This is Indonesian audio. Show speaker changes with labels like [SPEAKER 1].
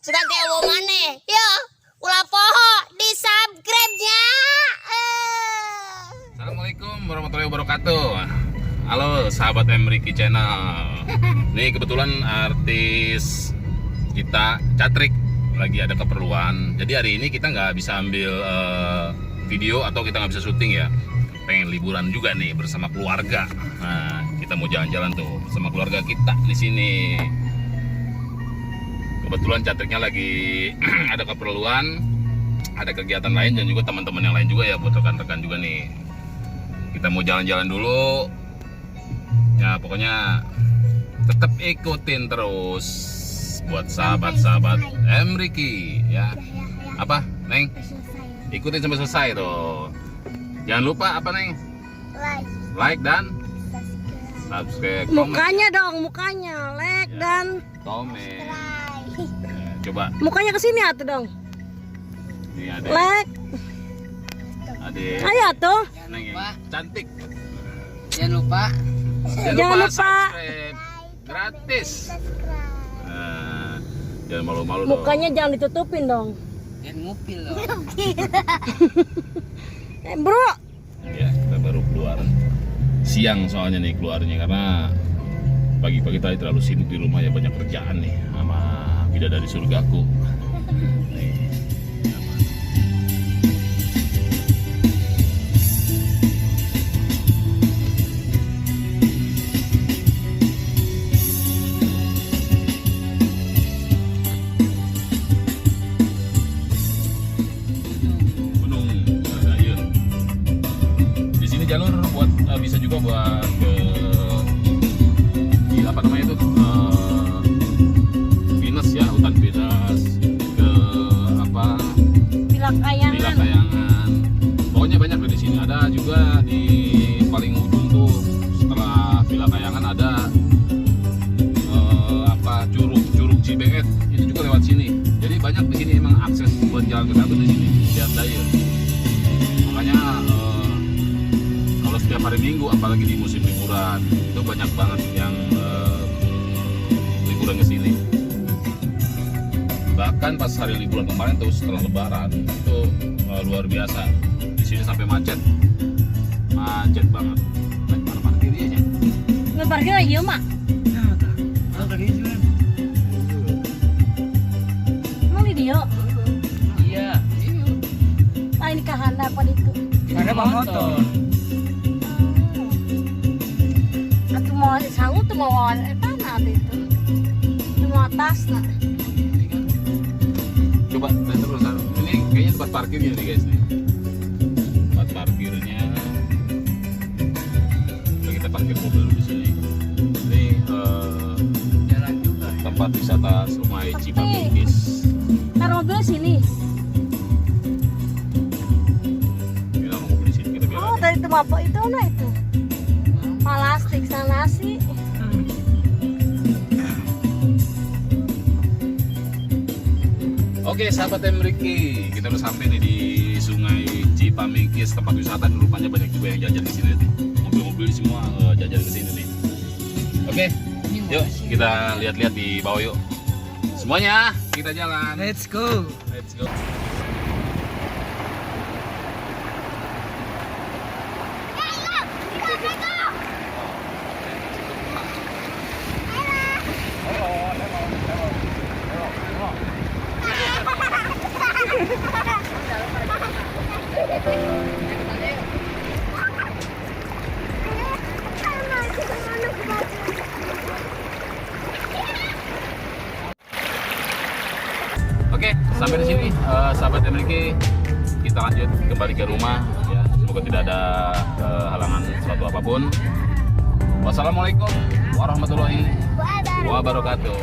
[SPEAKER 1] Seganti awo maneh. Yo, ulah poho di subscribe-nya.
[SPEAKER 2] Assalamualaikum warahmatullahi wabarakatuh. Halo sahabat Emriki Channel. Nih kebetulan artis kita Catrik lagi ada keperluan. Jadi hari ini kita nggak bisa ambil video atau kita nggak bisa syuting ya. Pengen liburan juga nih bersama keluarga. Nah, kita mau jalan-jalan tuh bersama keluarga kita di sini. Kebetulan Catriknya lagi ada keperluan, ada kegiatan lain dan juga teman-teman yang lain juga ya, buat rekan-rekan juga nih. Kita mau jalan-jalan dulu. Ya pokoknya tetap ikutin terus buat sahabat-sahabat Emriki ya. Apa, Neng? Ikutin sampai selesai tuh. Jangan lupa apa, Neng? Like dan subscribe.
[SPEAKER 1] Mukanya dong, mukanya like
[SPEAKER 2] Ya.
[SPEAKER 1] dan
[SPEAKER 2] Komen. Ya, coba.
[SPEAKER 1] mukanya ke sini atuh dong.
[SPEAKER 2] Nih ada.
[SPEAKER 1] Like.
[SPEAKER 2] Adik.
[SPEAKER 1] Ayo tuh.
[SPEAKER 2] Neng ya. Cantik.
[SPEAKER 3] Jangan lupa
[SPEAKER 1] Jangan lupa.
[SPEAKER 2] subscribe. Gratis. Nah, jangan malu-malu dong.
[SPEAKER 1] Mukanya jangan ditutupin dong.
[SPEAKER 3] jangan ngupil loh.
[SPEAKER 1] Bro.
[SPEAKER 2] Ya, kita baru keluar. Siang soalnya nih keluarnya karena pagi-pagi tadi terlalu sibuk di rumah ya, banyak kerjaan nih sama bidadari surgaku. Nih. Gunung Gayun. Di sini jalur buat bisa juga buat ke di apa namanya itu Pinus ya, hutan Pinus, ke apa
[SPEAKER 1] Bila
[SPEAKER 2] Villa
[SPEAKER 1] kayangan.
[SPEAKER 2] Kayangan. Pokoknya banyak di sini. Ada juga di paling ujung tuh setelah Villa Kayangan ada apa Curug Cibeet, itu juga lewat sini. Jadi banyak di sini emang akses buat jalan ke sana di sini. Lihat daya. Makanya kalau setiap hari Minggu, apalagi di musim liburan, itu banyak banget yang liburan ke sini. Bahkan pas hari liburan kemarin tuh setelah Lebaran itu luar biasa. Di sini sampai macet banget. Mana parkirnya?
[SPEAKER 1] Ngeparkir aja mak. Emang di dia?
[SPEAKER 3] Iya.
[SPEAKER 1] Ah ini kahanda apa itu?
[SPEAKER 3] Ada motor.
[SPEAKER 1] Atau mau sangu tuh mau tanah itu. Itu mau atas nah.
[SPEAKER 2] Coba lihat terus. Ini kayaknya tempat parkirnya nih guys nih. Tempat parkirnya. Coba kita parkir mobil dulu di sini. Ini
[SPEAKER 3] Jalan juga.
[SPEAKER 2] tempat wisata Sungai Cipamingkis.
[SPEAKER 1] Taruh mobil sini.
[SPEAKER 2] Kita mau mobil di sini kita biar
[SPEAKER 1] Oh
[SPEAKER 2] aja.
[SPEAKER 1] tadi itu apa itu nah itu. Plastik sana sih.
[SPEAKER 2] Oke sahabat Emriki, kita udah sampai nih di Sungai Cipamingkis, tempat wisata. Rupanya banyak juga yang jajan di sini. Mobil-mobil semua jajan ke sini nih. Oke, yuk kita lihat-lihat di bawah yuk. Semuanya kita jalan.
[SPEAKER 3] Let's go.
[SPEAKER 2] Let's go. Oke, sampai di sini sahabat Emriki, kita lanjut kembali ke rumah ya. Semoga tidak ada halangan suatu apapun. Wassalamualaikum warahmatullahi wabarakatuh.